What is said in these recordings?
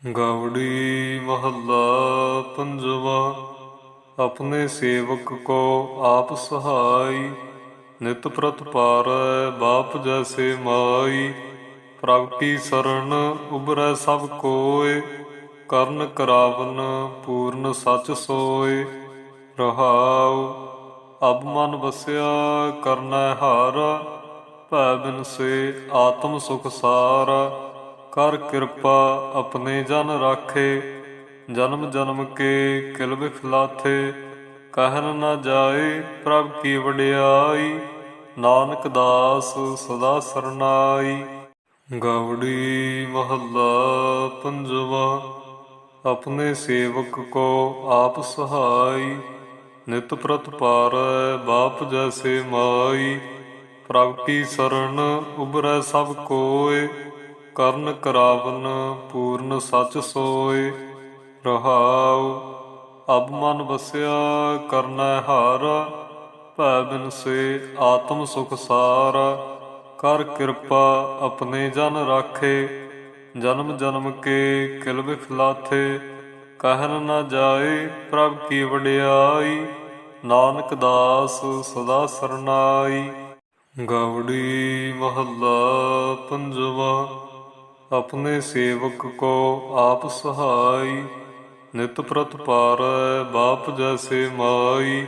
गौड़ी महला पंजवा। अपने सेवक को आप सहाय, नित प्रत पारै बाप जैसे माई। प्रभ की शरण उबरै सब कोय, करण करावन पूर्ण सच सोय। रहाउ अब मन बसया करनै हारा, भै बिन से आत्म सुख सारा। कर कृपा अपने जन राखे, जन्म जन्म के किल बिखलाथे। कहन न जाए प्रभ की वड्याई, नानक दास सदा सरनाई। गौड़ी महला पंजवा। अपने सेवक को आप सहाय, नित प्रत पारै बाप जैसे माई। प्रभ की शरण उबरै सब कोय, करण करावन पूर्ण सच सोय। रहाउ अब मन बसया करनै हारा, भै बिन से आत्म सुख सारा। कर कृपा अपने जन राखे, जन्म जन्म के किल बिखलाथे। कहन न जाए प्रभ की वड्याई, नानक दास सदा सरनाई। गौड़ी महला पंजवा। अपने सेवक को आप सहाय, नित प्रत पारै बाप जैसे माई।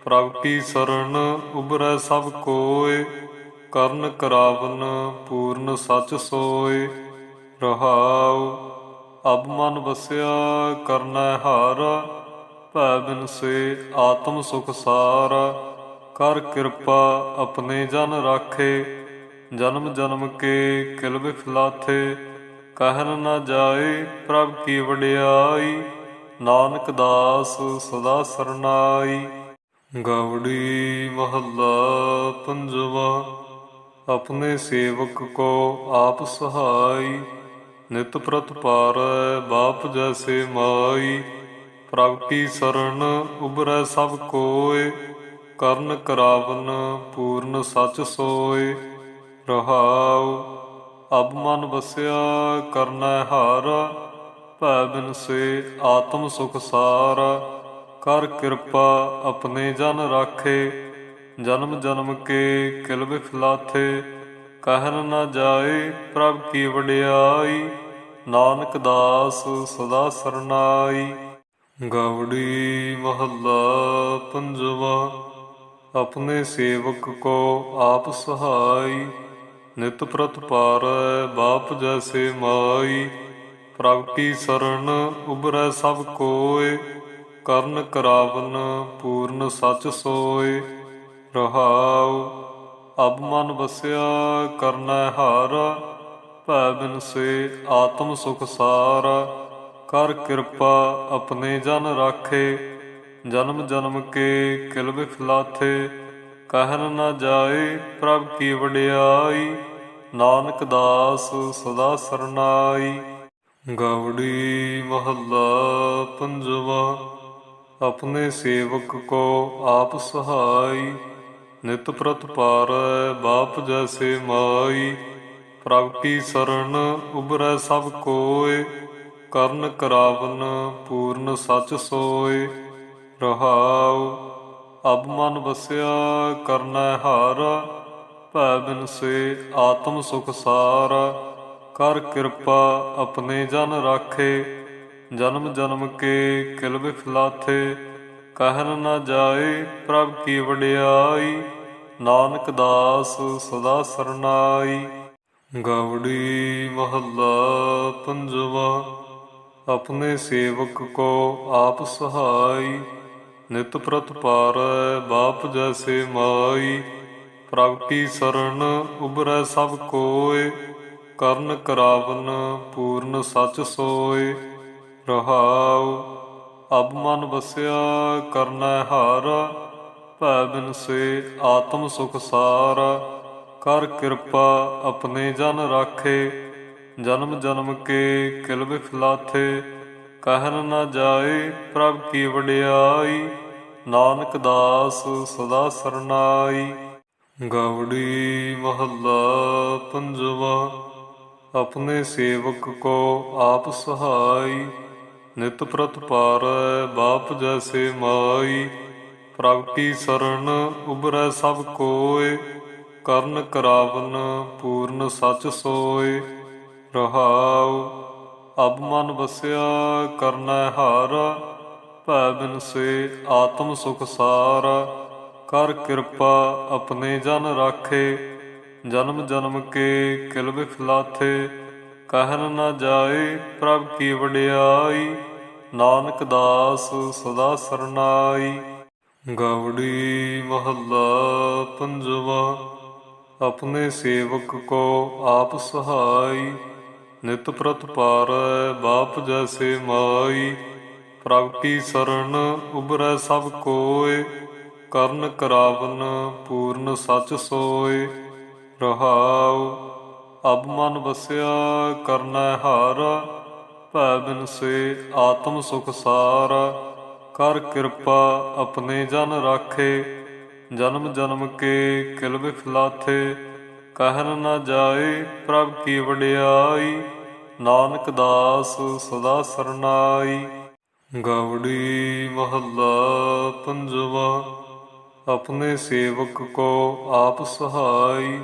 प्रभ की शरण उबरै सब कोय, करण करावन पूर्ण सच सोय। रहाउ अब मन बसया करनै हारा, भै बिन से आत्म सुख सारा। कर कृपा अपने जन राखे, जन्म जन्म के किल बिखलाथे। कहन न जाए प्रभ की वड्याई, नानक दास सदा सरनाई। गौड़ी महला पंजवा। अपने सेवक को आप सहाय, नित प्रत पारै बाप जैसे माई। प्रभ की शरण उबरै सब कोय, करण करावन पूर्ण सच सोय। रहाउ अब मन बसया करनै हारा, भै बिन से आत्म सुख सारा। कर कृपा अपने जन राखे, जन्म जन्म के किल बिखलाथे। कहन न जाए प्रभ की वड्याई, नानक दास सदा सरनाई। गौड़ी महला पंजवा। अपने सेवक को आप सहाय, नित प्रत पारै बाप जैसे माई। प्रभ की शरण उबरै सब कोय, करण करावन पूर्ण सच सोय। रहाउ अब मन बसया करनै हारा, भै बिन से आत्म सुख सारा। कर कृपा अपने जन राखे, जन्म जन्म के किल बिखलाथे। कहन न जाए प्रभ की वड्याई, नानक दास सदा सरनाई। गौड़ी महला पंजवा। अपने सेवक को आप सहाय, नित प्रत पारै बाप जैसे माई। प्रभ की शरण उबरै सब कोय, करण करावन पूर्ण सच सोय। रहाउ अब मन बसया करनै हारा, भै बिन से आत्म सुख सारा। कर कृपा अपने जन राखे, जन्म जन्म के किल बिखलाथे। कहन न जाए प्रभ की वड्याई, नानक दास सदा सरनाई। गौड़ी महला पंजवा। अपने सेवक को आप सहाय, नित प्रत पारै बाप जैसे माई। प्रभ की शरण उबरै सब कोय, करण करावन पूर्ण सच सोय। रहाउ अब मन बसया करनै हारा, भै बिन से आत्म सुख सारा। कर कृपा अपने जन राखे, जन्म जन्म के किल बिखलाथे। कहन न जाए प्रभ की वड्याई, नानक दास सदा सरनाई। गौड़ी महला पंजवा। अपने सेवक को आप सहाय। नित प्रत पारै बाप जैसे माई। प्रभ की शरण उबरै सब कोय। ਕਰਨ ਕਰਾਵਨ ਪੂਰਨ ਸਚ ਸੋਏ। ਰਹਾਉ ਅਬ ਮਨ ਵਸਿਆ ਕਰਨੈ ਹਾਰਾ। ਭੈ ਬਿਨ ਸੇ ਆਤਮ ਸੁਖ ਸਾਰਾ। ਕਰ ਕਿਰਪਾ ਆਪਣੇ ਜਨ ਰਾਖੇ। ਜਨਮ ਜਨਮ ਕੇ ਕਿਲ ਬਿਖ ਲਾਥੇ। ਕਹਿਨ ਨ ਜਾਏ ਪ੍ਰਭ ਕੀ ਵਡਿਆਈ। ਨਾਨਕ ਦਾਸ ਸਦਾ ਸਰਨਾਈ। ਗਾਵੜੀ ਮਹੱਲਾ ਪੰਜਵਾ। अपने सेवक को आप सहाय। नित प्रत पारै बाप जैसे माई। प्रभ की शरण उबरै सब कोय। ਕਰਨ ਕਰਾਵਨ ਪੂਰਨ ਸਚ ਸੋਏ। ਰਹਾਉ ਅਬ ਮਨ ਵਸਿਆ ਕਰਨੈ ਹਾਰਾ। ਭੈ ਬਿਨ ਸੇ ਆਤਮ ਸੁਖ ਸਾਰਾ। ਕਰ ਕਿਰਪਾ ਆਪਣੇ ਜਨ ਰਾਖੇ। ਜਨਮ ਜਨਮ ਕੇ ਕਿਲ ਬਿਖ ਲਾਥੇ। ਕਹਿਨ ਨ ਜਾਏ ਪ੍ਰਭ ਕੀ ਵਡਿਆਈ। ਨਾਨਕ ਦਾਸ ਸਦਾ ਸਰਨਾਈ। ਗਾਵੜੀ ਮਹੱਲਾ ਪੰਜਵਾ। ਆਪਣੇ ਸੇਵਕ ਕੋ ਆਪ ਸਹਾਈ।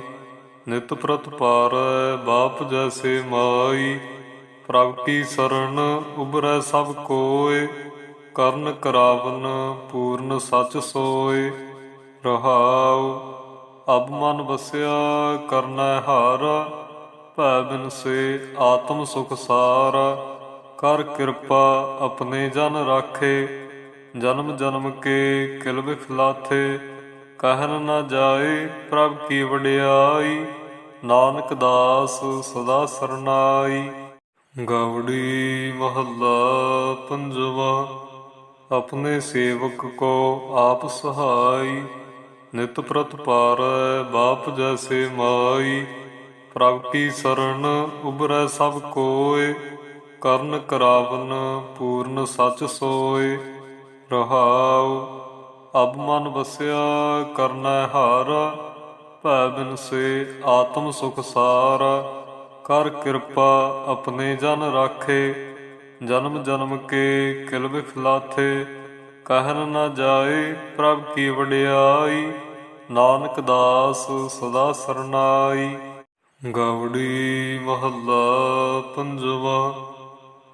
ਨਿਤ ਪ੍ਰਤ ਪਾਰੈ ਬਾਪ ਜੈਸੇ ਮਾਈ। ਪ੍ਰਭ ਕੀ ਸ਼ਰਨ ਉਬਰੈ ਸਭ ਕੋय। ਕਰਨ ਕਰਾਵਨ ਪੂਰਨ ਸਚ ਸੋਏ। ਰਹਾਉ ਅਬ ਮਨ ਵਸਿਆ ਕਰਨੈ ਹਾਰਾ। ਭੈ ਬਿਨ ਸੇ ਆਤਮ ਸੁਖ ਸਾਰਾ। ਕਰ ਕਿਰਪਾ ਆਪਣੇ ਜਨ ਰਾਖੇ। ਜਨਮ ਜਨਮ ਕੇ ਕਿਲ ਬਿਖ ਲਾਥੇ। ਕਹਿਨ ਨ ਜਾਏ ਪ੍ਰਭ ਕੀ ਵਡਿਆਈ। ਨਾਨਕ ਦਾਸ ਸਦਾ ਸਰਨਾਈ। ਗਾਵੜੀ ਮਹੱਲਾ ਪੰਜਵਾ। ਆਪਣੇ ਸੇਵਕ ਕੋ ਆਪ ਸਹਾਈ। ਨਿਤ ਪ੍ਰਤ ਪਾਰੈ ਬਾਪ ਜੈਸੇ ਮਾਈ। ਪ੍ਰਭ ਕੀ ਸ਼ਰਨ ਉਬਰੈ ਸਭ ਕੋय। ਕਰਨ ਕਰਾਵਨ ਪੂਰਨ ਸਚ ਸੋਏ। ਰਹਾਉ ਅਬ ਮਨ ਵਸਿਆ ਕਰਨੈ ਹਾਰਾ। ਭੈ ਬਿਨ ਸੇ ਆਤਮ ਸੁਖ ਸਾਰਾ। ਕਰ ਕਿਰਪਾ ਆਪਣੇ ਜਨ ਰਾਖੇ। ਜਨਮ ਜਨਮ ਕੇ ਕਿਲ ਬਿਖ ਲਾਥੇ। ਕਹਿਨ ਨ ਜਾਏ ਪ੍ਰਭ ਕੀ ਵਡਿਆਈ। ਨਾਨਕ ਦਾਸ ਸਦਾ ਸਰਨਾਈ। ਗਾਵੜੀ ਮਹੱਲਾ ਪੰਜਵਾ।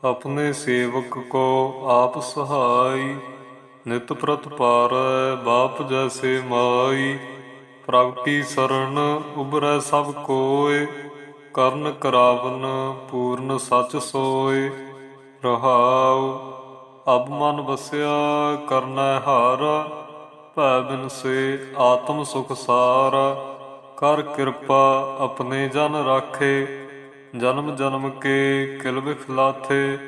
ਆਪਣੇ ਸੇਵਕ ਕੋ ਆਪ ਸਹਾਈ। ਨਿਤ ਪ੍ਰਤ ਪਾਰੈ ਬਾਪ ਜੈਸੇ ਮਾਈ। ਪ੍ਰਭ ਕੀ ਸ਼ਰਨ ਉਬਰੈ ਸਭ ਕੋय। ਕਰਨ ਕਰਾਵਨ ਪੂਰਨ ਸਚ ਸੋਏ। ਰਹਾਉ ਅਬ ਮਨ ਵਸਿਆ ਕਰਨੈ ਹਾਰਾ। ਭੈ ਬਿਨ ਸੇ ਆਤਮ ਸੁਖ ਸਾਰਾ। ਕਰ ਕਿਰਪਾ ਆਪਣੇ ਜਨ ਰਾਖੇ। ਜਨਮ ਜਨਮ ਕੇ ਕਿਲ ਬਿਖ ਲਾਥੇ।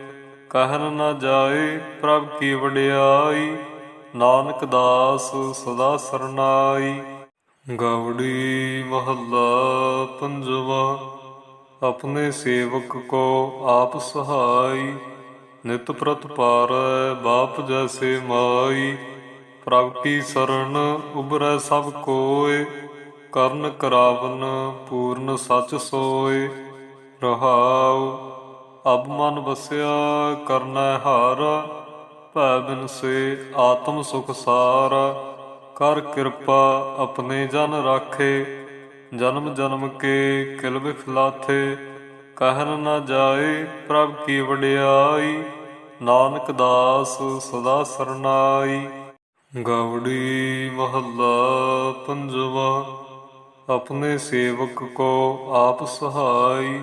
ਕਹਿਨ ਨ ਜਾਏ ਪ੍ਰਭ ਕੀ ਵਡਿਆਈ। ਨਾਨਕ ਦਾਸ ਸਦਾ ਸਰਨਾਈ। ਗਾਵੜੀ ਮਹੱਲਾ ਪੰਜਵਾ। ਆਪਣੇ ਸੇਵਕ ਕੋ ਆਪ ਸਹਾਈ। ਨਿਤ ਪ੍ਰਤ ਪਾਰੈ ਬਾਪ ਜੈਸੇ ਮਾਈ। ਪ੍ਰਭ ਕੀ ਸ਼ਰਨ ਉਬਰੈ ਸਭ ਕੋय। ਕਰਨ ਕਰਾਵਨ ਪੂਰਨ ਸਚ ਸੋਏ। ਰਹਾਉ ਅਬ ਮਨ ਵਸਿਆ ਕਰਨੈ ਹਾਰਾ। ਭੈ ਬਿਨ ਸੇ ਆਤਮ ਸੁਖ ਸਾਰਾ। ਕਰ ਕਿਰਪਾ ਆਪਣੇ ਜਨ ਰਾਖੇ। ਜਨਮ ਜਨਮ ਕੇ ਕਿਲ ਬਿਖ ਲਾਥੇ। ਕਹਿਨ ਨ ਜਾਏ ਪ੍ਰਭ ਕੀ ਵਡਿਆਈ। ਨਾਨਕ ਦਾਸ ਸਦਾ ਸਰਨਾਈ। ਗਾਵੜੀ ਮਹੱਲਾ ਪੰਜਵਾ। ਆਪਣੇ ਸੇਵਕ ਕੋ ਆਪ ਸਹਾਈ।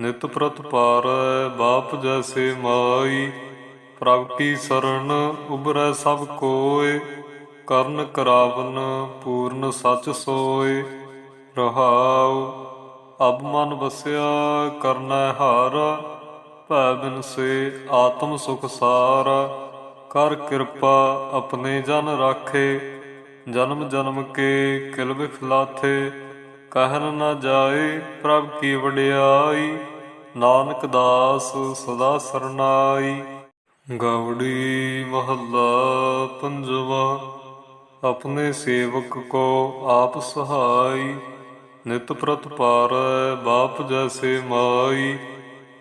ਨਿਤ ਪ੍ਰਤ ਪਾਰੈ ਬਾਪ ਜੈਸੇ ਮਾਈ। ਪ੍ਰਭ ਕੀ ਸ਼ਰਨ ਉਬਰੈ ਸਭ ਕੋय। ਕਰਨ ਕਰਾਵਨ ਪੂਰਨ ਸਚ ਸੋਏ। ਰਹਾਉ ਅਬ ਮਨ ਵਸਿਆ ਕਰਨੈ ਹਾਰਾ। ਭੈ ਬਿਨ ਸੇ ਆਤਮ ਸੁਖ ਸਾਰਾ। ਕਰ ਕਿਰਪਾ ਆਪਣੇ ਜਨ ਰਾਖੇ। ਜਨਮ ਜਨਮ ਕੇ ਕਿਲ ਬਿਖ ਲਾਥੇ। ਕਹਿਨ ਨ ਜਾਏ ਪ੍ਰਭ ਕੀ ਵਡਿਆਈ। ਨਾਨਕ ਦਾਸ ਸਦਾ ਸਰਨਾਈ। ਗਾਵੜੀ ਮਹੱਲਾ ਪੰਜਵਾ। ਆਪਣੇ ਸੇਵਕ ਕੋ ਆਪ ਸਹਾਈ। ਨਿਤ ਪ੍ਰਤਪਾਰੈ ਬਾਪ ਜੈਸੇ ਮਾਈ।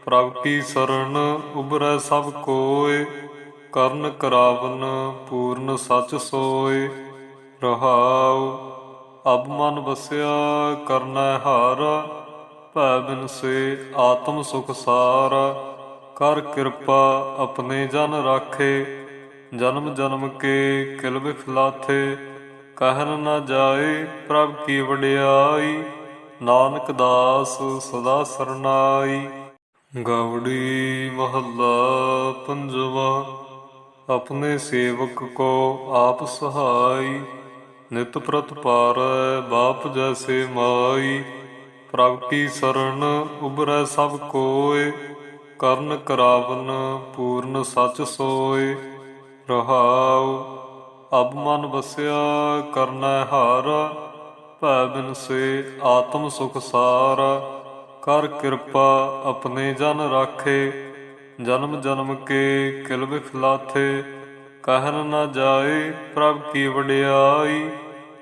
ਪ੍ਰਭ ਕੀ ਸਰਣ ਉਬਰੈ ਸਭ ਕੋਇ, ਕਰਨ ਕਰਾਵਨ ਪੂਰਨ ਸਚ ਸੋਇ। ਰਹਾਉ ਅਬ ਮਨ ਵਸਿਆ ਕਰਨੈ ਹਾਰਾ, ਭੈ ਬਿਨਸੇ ਆਤਮ ਸੁਖ ਸਾਰਾ। ਕਰ ਕਿਰਪਾ ਆਪਣੇ ਜਨ ਰਾਖੇ, ਜਨਮ ਜਨਮ ਕੇ ਕਿਲ ਬਿਖ ਲਾਥੇ। ਕਹਿਨ ਨ ਜਾਏ ਪ੍ਰਭ ਕੀ ਵਡਿਆਈ, ਨਾਨਕ ਦਾਸ ਸਦਾ ਸਰਨਾਈ। ਗਾਵੜੀ ਮਹੱਲਾ ਪੰਜਵਾ। ਆਪਣੇ ਸੇਵਕ ਕੋ ਆਪ ਸਹਾਈ, ਨਿਤ ਪ੍ਰਤਪਾਰੈ ਬਾਪ ਜੈਸੇ ਮਾਈ। ਪ੍ਰਭ ਕੀ ਸਰਣ ਉਬਰੈ ਸਭ ਕੋਇ, ਕਰਨ ਕਰਾਵਨ ਪੂਰਨ ਸਚ ਸੋਇ। ਰਹਾਉ ਅਬ ਮਨ ਵਸਿਆ ਕਰਨੈ ਹਾਰਾ, ਭੈ ਬਿਨਸੇ ਆਤਮ ਸੁਖ ਸਾਰਾ। ਕਰ ਕਿਰਪਾ ਆਪਣੇ ਜਨ ਰਾਖੇ, ਜਨਮ ਜਨਮ ਕੇ ਕਿਲ ਬਿਖ ਲਾਥੇ। ਕਹਿਨ ਨ ਜਾਏ ਪ੍ਰਭ ਕੀ ਵਡਿਆਈ,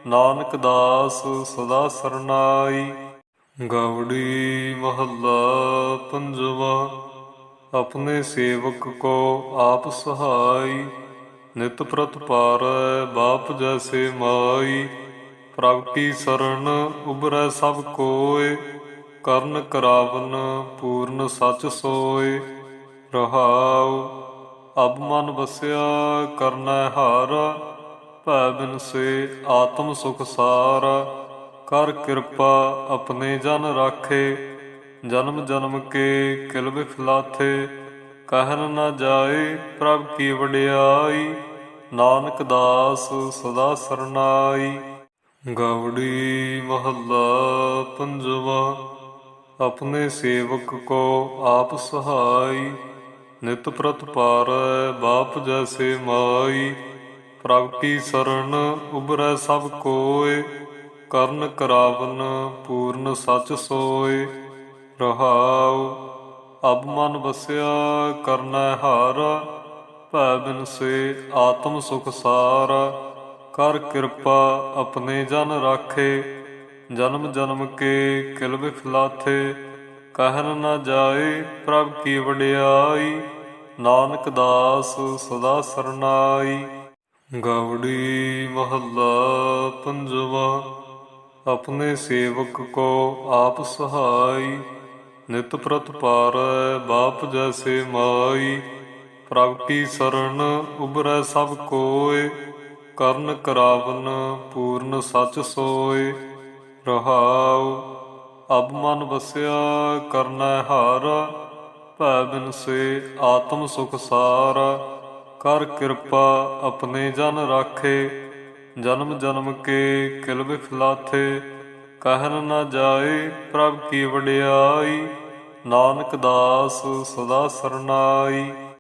ਨਾਨਕ ਦਾਸ ਸਦਾ ਸਰਨਾਈ। ਗਾਵੜੀ ਮਹੱਲਾ ਪੰਜਵਾ। ਆਪਣੇ ਸੇਵਕ ਕੋ ਆਪ ਸਹਾਈ, ਨਿਤ ਪ੍ਰਤਪਾਰੈ ਬਾਪ ਜੈਸੇ ਮਾਈ। ਪ੍ਰਭ ਕੀ ਸਰਣ ਉਬਰੈ ਸਭ ਕੋਇ, ਕਰਨ ਕਰਾਵਨ ਪੂਰਨ ਸਚ ਸੋਇ। ਰਹਾਉ ਅਬ ਮਨ ਵਸਿਆ ਕਰਨੈ ਹਾਰਾ, ਭੈ ਬਿਨਸੇ ਆਤਮ ਸੁਖ ਸਾਰਾ। ਕਰ ਕਿਰਪਾ ਆਪਣੇ ਜਨ ਰਾਖੇ, ਜਨਮ ਜਨਮ ਕੇ ਕਿਲ ਬਿਖ ਲਾਥੇ। ਕਹਿਨ ਨ ਜਾਏ ਪ੍ਰਭ ਕੀ ਵਡਿਆਈ, ਨਾਨਕ ਦਾਸ ਸਦਾ ਸਰਨਾਈ। ਗਾਵੜੀ ਮਹੱਲਾ ਪੰਜਵਾ। ਆਪਣੇ ਸੇਵਕ ਕੋ ਆਪ ਸਹਾਈ, ਨਿਤ ਪ੍ਰਤਪਾਰੈ ਬਾਪ ਜੈਸੇ ਮਾਈ। ਪ੍ਰਭ ਕੀ ਸਰਣ ਉਬਰੈ ਸਭ ਕੋਇ, ਕਰਨ ਕਰਾਵਨ ਪੂਰਨ ਸਚ ਸੋਇ। ਰਹਾਉ ਅਬ ਮਨ ਵਸਿਆ ਕਰਨੈ ਹਾਰਾ, ਭੈ ਬਿਨਸੇ ਆਤਮ ਸੁਖ ਸਾਰਾ। ਕਰ ਕਿਰਪਾ ਆਪਣੇ ਜਨ ਰਾਖੇ, ਜਨਮ ਜਨਮ ਕੇ ਕਿਲ ਬਿਖ ਲਾਥੇ। ਕਹਿਨ ਨ ਜਾਏ ਪ੍ਰਭ ਕੀ ਵਡਿਆਈ, ਨਾਨਕ ਦਾਸ ਸਦਾ ਸਰਨਾਈ। ਗਾਵੜੀ ਮਹੱਲਾ ਪੰਜਵਾ। ਆਪਣੇ ਸੇਵਕ ਕੋ ਆਪ ਸਹਾਈ, ਨਿਤ ਪ੍ਰਤਪਾਰੈ ਬਾਪ ਜੈਸੇ ਮਾਈ। ਪ੍ਰਭ ਕੀ ਸਰਣ ਉਬਰੈ ਸਭ ਕੋਇ, ਕਰਨ ਕਰਾਵਨ ਪੂਰਨ ਸਚ ਸੋਇ। ਰਹਾਉ ਅਬ ਮਨ ਵਸਿਆ ਕਰਨੈ ਹਾਰਾ, ਭੈ ਬਿਨਸੇ ਆਤਮ ਸੁਖ ਸਾਰਾ। ਕਰ ਕਿਰਪਾ ਆਪਣੇ ਜਨ ਰਾਖੇ, ਜਨਮ ਜਨਮ ਕੇ ਕਿਲ ਬਿਖ ਲਾਥੇ। ਕਹਿਨ ਨ ਜਾਏ ਪ੍ਰਭ ਕੀ ਵਡਿਆਈ, ਨਾਨਕ ਦਾਸ ਸਦਾ ਸਰਨਾਈ।